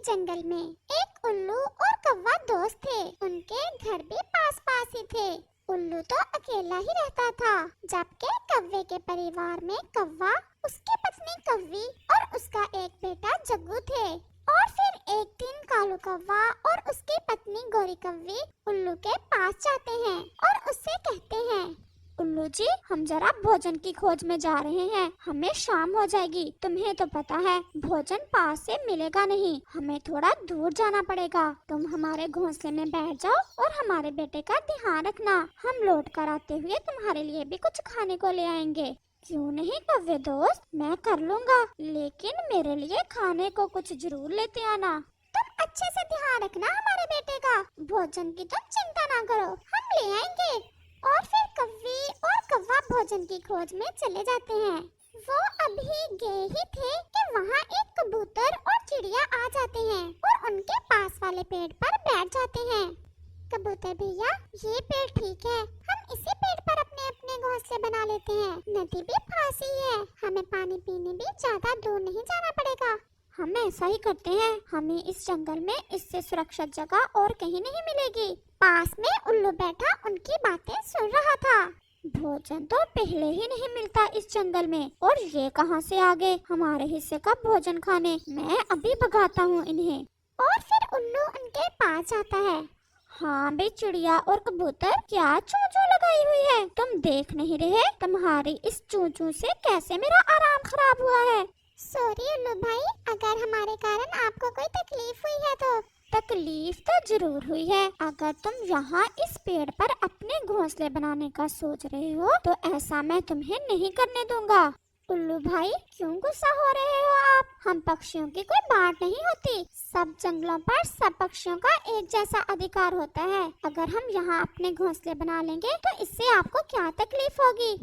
जंगल में एक उल्लू और कौवा दोस्त थे। उनके घर भी पास पास ही थे। उल्लू तो अकेला ही रहता था, जबकि कौवे के परिवार में कौवा, उसकी पत्नी कौवी और उसका एक बेटा जग्गू थे। और फिर एक दिन कालू कौवा और उसकी पत्नी गोरी कौवी उल्लू के पास जाते हैं और उससे कहते हैं, उल्लू जी, हम जरा भोजन की खोज में जा रहे हैं। हमें शाम हो जाएगी। तुम्हें तो पता है भोजन पास से मिलेगा नहीं, हमें थोड़ा दूर जाना पड़ेगा। तुम हमारे घोंसले में बैठ जाओ और हमारे बेटे का ध्यान रखना। हम लौट कर आते हुए तुम्हारे लिए भी कुछ खाने को ले आएंगे। क्यों नहीं कौवे दोस्त, मैं कर लूँगा, लेकिन मेरे लिए खाने को कुछ जरूर लेते आना। तुम अच्छे से ध्यान रखना हमारे बेटे का। भोजन की तुम चिंता ना करो, हम ले आएंगे। और फिर कौवी और कौवा भोजन की खोज में चले जाते हैं। वो अभी गए ही थे कि वहाँ एक कबूतर और चिड़िया आ जाते हैं और उनके पास वाले पेड़ पर बैठ जाते हैं। कबूतर भैया, ये पेड़ ठीक है, हम इसी पेड़ पर अपने अपने घोंसले बना लेते हैं। नदी भी पास ही है, हमें पानी पीने भी ज्यादा दूर नहीं जाना पड़ेगा। हम ऐसा ही करते हैं। हमें इस जंगल में इससे सुरक्षित जगह और कहीं नहीं मिलेगी। पास में उल्लू बैठा उनकी बातें सुन रहा था। भोजन तो पहले ही नहीं मिलता इस जंगल में, और ये कहां से आ गए हमारे हिस्से का भोजन खाने। मैं अभी भगाता हूँ इन्हें। और फिर उल्लू उनके पास आता है। हाँ बे चिड़िया और कबूतर, क्या चूं चूं लगाई हुई है? तुम देख नहीं रहे तुम्हारी इस चूं चूं से कैसे मेरा आराम खराब हुआ है? सॉरी उल्लू भाई, अगर हमारे कारण आपको कोई तकलीफ हुई है तो। तकलीफ तो जरूर हुई है। अगर तुम यहाँ इस पेड़ पर अपने घोंसले बनाने का सोच रहे हो तो ऐसा मैं तुम्हें नहीं करने दूंगा। उल्लू भाई, क्यों गुस्सा हो रहे हो आप? हम पक्षियों की कोई बात नहीं होती। सब जंगलों पर सब पक्षियों का एक जैसा अधिकार होता है। अगर हम यहाँ अपने घोंसले बना लेंगे तो इससे आपको क्या तकलीफ होगी?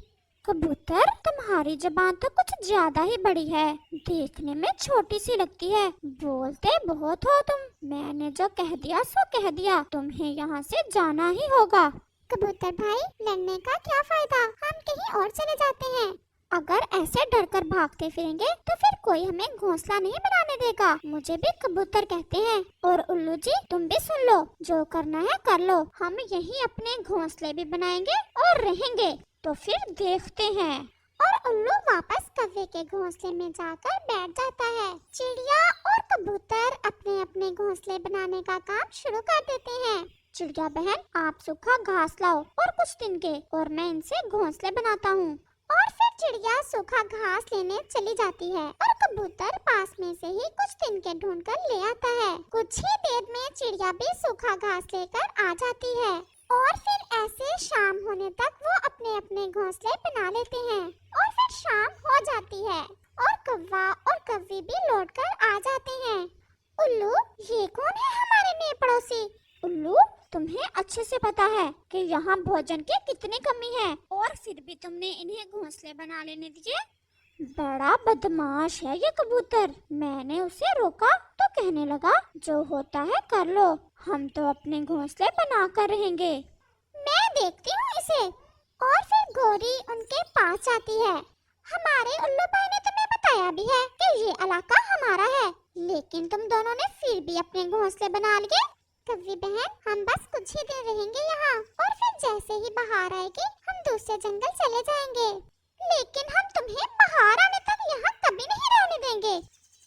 कबूतर, तुम्हारी जबान तो कुछ ज्यादा ही बड़ी है, देखने में छोटी सी लगती है, बोलते बहुत हो तुम। मैंने जो कह दिया सो कह दिया, तुम्हें यहाँ से जाना ही होगा। कबूतर भाई, लड़ने का क्या फायदा, हम कहीं और चले जाते हैं। अगर ऐसे डर कर भागते फिरेंगे तो फिर कोई हमें घोंसला नहीं बनाने देगा। मुझे भी कबूतर कहते हैं। और उल्लू जी, तुम भी सुन लो, जो करना है कर लो। हम यहीं अपने घोंसले भी बनाएंगे और रहेंगे, तो फिर देखते हैं। और उल्लू वापस कौवे के घोंसले में जाकर बैठ जाता है। चिड़िया और कबूतर अपने अपने घोंसले बनाने का काम शुरू कर देते हैं। चिड़िया बहन, आप सूखा घास लाओ और कुछ दिन के, और मैं इनसे घोंसले बनाता हूँ। और फिर चिड़िया सूखा घास लेने चली जाती है और कबूतर पास में से ही कुछ तिनके ढूंढ कर ले आता है। कुछ ही देर में चिड़िया भी सूखा घास लेकर आ जाती है। और फिर ऐसे शाम होने तक वो अपने अपने घोंसले बना लेते हैं। और फिर शाम हो जाती है और कौवा और कौवी भी लौटकर आ जाते हैं। उल्लू, ये कौन है हमारे नए पड़ोसी? उल्लू, तुम्हें अच्छे से पता है कि यहाँ भोजन की कितनी कमी है, और फिर भी तुमने इन्हें घोंसले बना लेने दिए। बड़ा बदमाश है ये कबूतर। मैंने उसे रोका तो कहने लगा, जो होता है कर लो, हम तो अपने घोंसले बना कर रहेंगे। मैं देखती हूँ इसे। और फिर गोरी उनके पास जाती है। हमारे उल्लू भाई ने तुम्हें बताया भी है कि ये इलाका हमारा है, लेकिन तुम दोनों ने फिर भी अपने घोंसले बना लिए। कौवी बहन, हम बस कुछ ही दिन रहेंगे यहाँ, और फिर जैसे ही बाहर आएगी हम दूसरे जंगल चले जाएंगे। लेकिन हम तुम्हें बाहर आने तक यहाँ कभी नहीं रहने देंगे।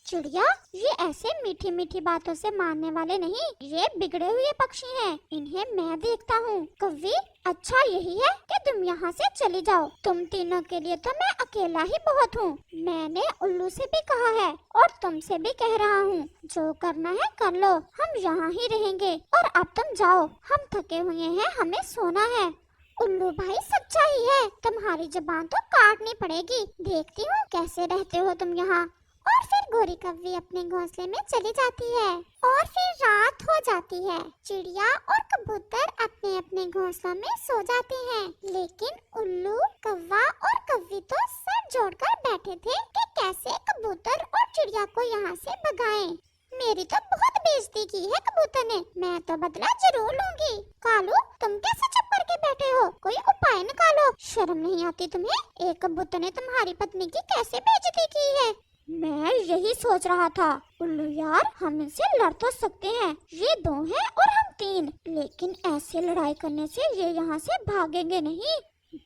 चिड़िया, ये ऐसे मीठी मीठी बातों से मानने वाले नहीं, ये बिगड़े हुए पक्षी हैं, इन्हें मैं देखता हूँ। कौवी, अच्छा यही है कि तुम यहाँ से चली जाओ। तुम तीनों के लिए तो मैं अकेला ही बहुत हूँ। मैंने उल्लू से भी कहा है और तुमसे भी कह रहा हूँ, जो करना है कर लो, हम यहाँ ही रहेंगे। और अब तुम जाओ, हम थके हुए हैं, हमें सोना है। उल्लू भाई, सच्चा ही है, तुम्हारी जुबान तो काटनी पड़ेगी। देखती हूँ कैसे रहते हो तुम यहाँ। और फिर गोरी कौवी अपने घोंसले में चली जाती है। और फिर रात हो जाती है। चिड़िया और कबूतर अपने अपने घोंसलों में सो जाते हैं। लेकिन उल्लू, कौवा और कौवी तो सर जोड़कर बैठे थे कि कैसे कबूतर और चिड़िया को यहाँ से भगाएं। मेरी तो बहुत बेइज्जती की है कबूतर ने, मैं तो बदला जरूर लूंगी। कालू, तुम कैसे चुप करके बैठे हो? कोई उपाय निकालो। शर्म नहीं आती तुम्हें? एक कबूतर ने तुम्हारी पत्नी की कैसे बेइज्जती की है। मैं यही सोच रहा था। उल्लू यार, हम इनसे लड़ तो सकते हैं, ये 2 हैं और हम 3, लेकिन ऐसे लड़ाई करने से ये यहाँ से भागेंगे नहीं।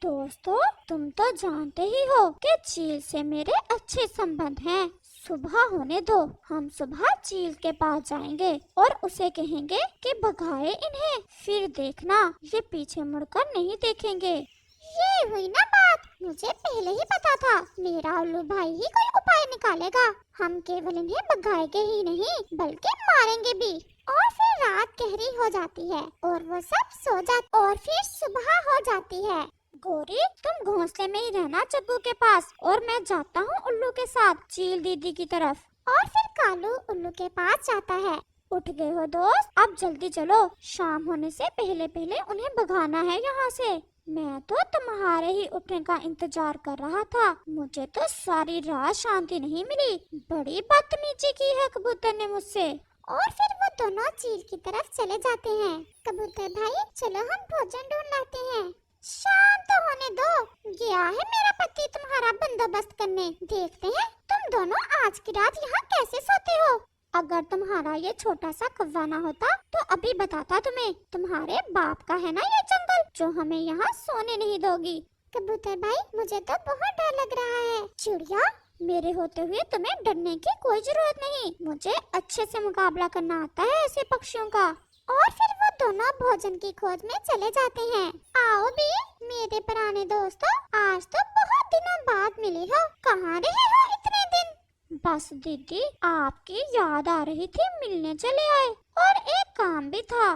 दोस्तों, तुम तो जानते ही हो कि चील से मेरे अच्छे संबंध हैं। सुबह होने दो, हम सुबह चील के पास जाएंगे और उसे कहेंगे कि भगाए इन्हें। फिर देखना, ये पीछे मुड़कर नहीं देखेंगे। ये हुई ना बात, मुझे पहले ही पता था मेरा उल्लू भाई ही कोई उपाय निकालेगा। हम केवल इन्हें भगाएंगे ही नहीं बल्कि मारेंगे भी। और फिर रात गहरी हो जाती है और वो सब सो जाते और फिर सुबह हो जाती है। गोरी, तुम घोंसले में ही रहना चब्बू के पास और मैं जाता हूँ उल्लू के साथ चील दीदी की तरफ। और फिर कालू उल्लू के पास जाता है। उठ गए हो दोस्त, अब जल्दी चलो, शाम होने से पहले पहले उन्हें भगाना है यहाँ से। मैं तो तुम्हारे ही उठने का इंतजार कर रहा था, मुझे तो सारी रात शांति नहीं मिली। बड़ी बदतमीजी की है कबूतर ने मुझसे। और फिर वो दोनों चील की तरफ चले जाते हैं। कबूतर भाई, चलो हम भोजन ढूंढ लाते हैं। शाम तो होने दो, गया है मेरा पति तुम्हारा बंदोबस्त करने। देखते हैं तुम दोनों आज की रात यहाँ कैसे सोते हो। अगर तुम्हारा ये छोटा सा कौवा ना होता तो अभी बताता तुम्हें। तुम्हारे बाप का है ना ये जंगल जो हमें यहाँ सोने नहीं दोगी। कबूतर भाई, मुझे तो बहुत डर लग रहा है। चिड़िया, मेरे होते हुए तुम्हें डरने की कोई जरूरत नहीं, मुझे अच्छे से मुकाबला करना आता है ऐसे पक्षियों का। और फिर वो दोनों भोजन की खोज में चले जाते हैं। आओ भी मेरे पुराने दोस्तों, आज तो बहुत दिनों बाद मिले हो, कहाँ रहे हो इतने दिन। बस दीदी, आपकी याद आ रही थी, मिलने चले आए। और एक काम भी था।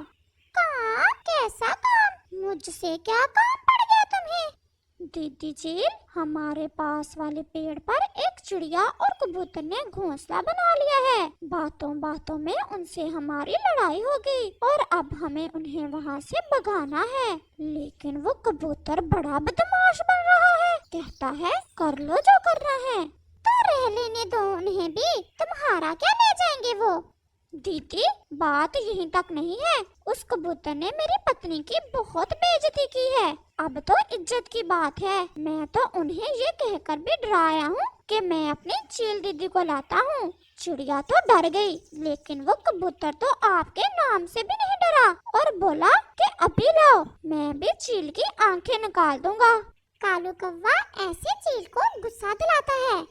काम? कैसा काम? मुझसे क्या काम पड़ गया तुम्हें? दीदी जी, हमारे पास वाले पेड़ पर एक चिड़िया और कबूतर ने घोंसला बना लिया है। बातों बातों में उनसे हमारी लड़ाई हो गई और अब हमें उन्हें वहाँ से भगाना है। लेकिन वो कबूतर बड़ा बदमाश बन रहा है, कहता है कर लो जो करना है। तो रह लेने दो उन्हें भी, तुम्हारा क्या ले जाएंगे वो। दीदी, बात यहीं तक नहीं है, उस कबूतर ने मेरी पत्नी की बहुत बेइज्जती की है। अब तो इज्जत की बात है। मैं तो उन्हें ये कहकर भी डराया हूँ कि मैं अपनी चील दीदी को लाता हूँ। चिड़िया तो डर गई, लेकिन वो कबूतर तो आपके नाम से भी नहीं डरा और बोला कि अभी लाओ, मैं भी चील की आंखें निकाल दूंगा। कालू कौवा ऐसे चील को गुस्सा दिलाता है।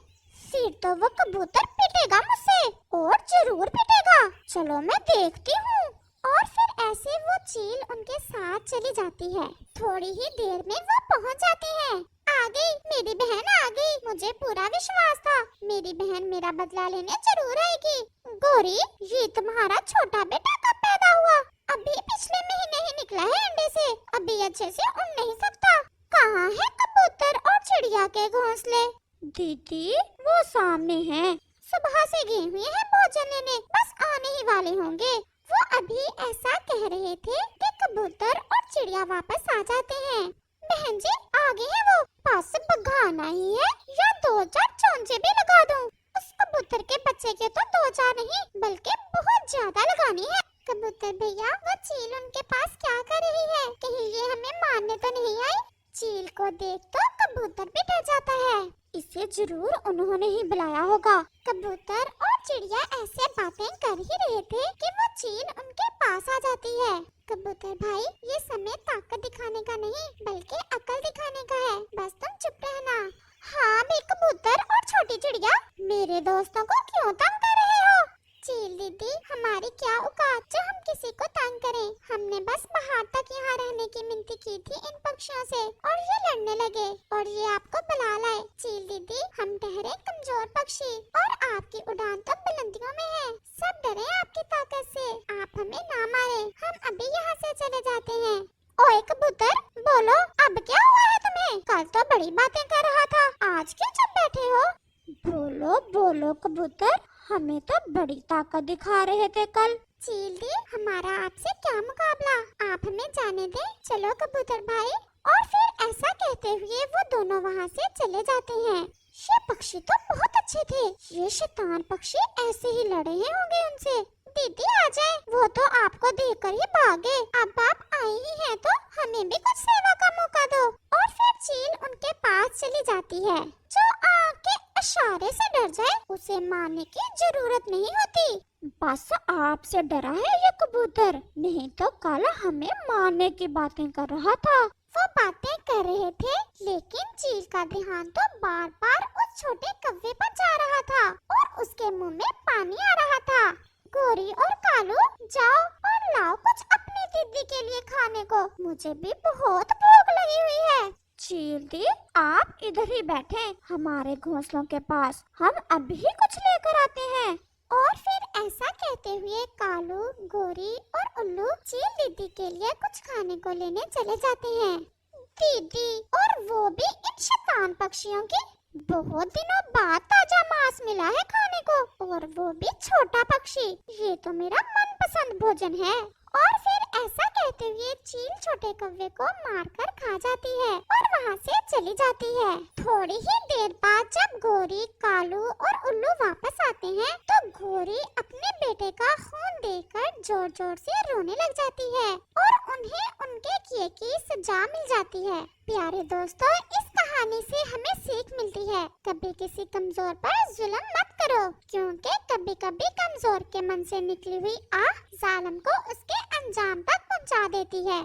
फिर तो वो कबूतर पिटेगा मुझसे, और जरूर पिटेगा। चलो मैं देखती हूँ। और फिर ऐसे वो चील उनके साथ चली जाती है। थोड़ी ही देर में वो पहुँच जाते हैं। आ गई, मेरी बहन आ गई। मुझे पूरा विश्वास था मेरी बहन मेरा बदला लेने जरूर आएगी। गोरी, ये तुम्हारा छोटा बेटा कब पैदा हुआ? अभी पिछले महीने ही निकला है अंडे से, अभी अच्छे से उड़ नहीं सकता। कहाँ है कबूतर और चिड़िया के घोंसले? दीदी, वो सामने हैं। सुबह से गए हुए हैं भोजन लेने, बस आने ही वाले होंगे। वो अभी ऐसा कह रहे थे कि कबूतर और चिड़िया वापस आ जाते हैं। बहन जी, आगे हैं वो, पास से भगाना ही है या 2-4 चोंचे भी लगा दूं। उस कबूतर के बच्चे के तो 2-4 नहीं बल्कि बहुत ज्यादा लगानी है। कबूतर भैया, वो चील उनके पास क्या कर रही है? कहीं ये हमें मारने तो नहीं आई? चील को देख तो कबूतर भी डर जाता है। इसे जरूर उन्होंने ही बुलाया होगा। कबूतर और चिड़िया ऐसे बातें कर ही रहे थे कि वो चील उनके पास आ जाती है। कबूतर भाई, ये समय ताकत दिखाने का नहीं बल्कि अकल दिखाने का है, बस तुम चुप रहना। हाँ भी कबूतर और छोटी चिड़िया, मेरे दोस्तों को क्यों तंग कर रहे हो? चील दीदी, हमारी क्या औकात जो हम किसी को तंग करें। हमने बस बाहर तक यहाँ रहने की मिनती की थी इन पक्षियों से और ये लड़ने लगे और ये आपको बुला लाए। चील दीदी, हम ठहरे कमजोर पक्षी और आपकी उड़ान तो बुलंदियों में है। सब डरे आपकी ताकत से, आप हमें ना मारे। हम अभी यहाँ से चले जाते हैं। ओए कबूतर, बोलो अब क्या हुआ है तुम्हें? कल तो बड़ी बातें कर रहा था, आज क्यों चुप बैठे हो? बोलो बोलो कबूतर, हमें तो बड़ी ताकत दिखा रहे थे कल। चील दी, हमारा आपसे क्या मुकाबला, आप हमें जाने दें। चलो कबूतर भाई। और फिर ऐसा कहते हुए वो दोनों वहाँ से चले जाते हैं। ये पक्षी तो बहुत अच्छे थे, ये शैतान पक्षी ऐसे ही लड़े हैं होंगे उनसे। दीदी आ जाए, वो तो आपको देखकर ही भागे। अब आप आई ही हैं तो हमें भी कुछ सेवा का मौका दो। और फिर चील उनके पास चली जाती है। जो आग के इशारे से डर जाए उसे मारने की जरूरत नहीं होती। बस आपसे डरा है ये कबूतर, नहीं तो कल हमें मारने की बातें कर रहा था। वो बातें कर रहे थे, लेकिन चील का ध्यान तो बार बार उस छोटे कौवे पर जा रहा था और उसके मुंह में पानी आ रहा था। गोरी और कालू, जाओ और लाओ कुछ अपनी दीदी के लिए खाने को, मुझे भी बहुत भूख लगी हुई है। चील दी, आप इधर ही बैठे हमारे घोंसलों के पास, हम अभी कुछ लेकर आते हैं। और फिर ऐसा कहते हुए कालू, गोरी और उल्लू चील दीदी के लिए कुछ खाने को लेने चले जाते हैं। दीदी, और वो भी इन शैतान पक्षियों की, बहुत दिनों बाद ताजा मांस मिला है खाने को, और वो भी छोटा पक्षी। ये तो मेरा मनपसंद भोजन है। और फिर ऐसा कहते हुए चील छोटे कौवे को मारकर खा जाती है और वहाँ से चली जाती है। थोड़ी ही देर बाद जब गोरी, कालू और उल्लू वापस आते हैं तो गोरी अपने बेटे का खून देखकर जोर जोर से रोने लग जाती है और उन्हें उनके किए की सजा मिल जाती है। प्यारे दोस्तों, इस कहानी से हमें सीख मिलती है, कभी किसी कमजोर पर जुल्म मत करो, क्योंकि कभी कभी कमजोर के मन से निकली हुई आह जालिम को उसके अंजाम तक पहुंचा देती है।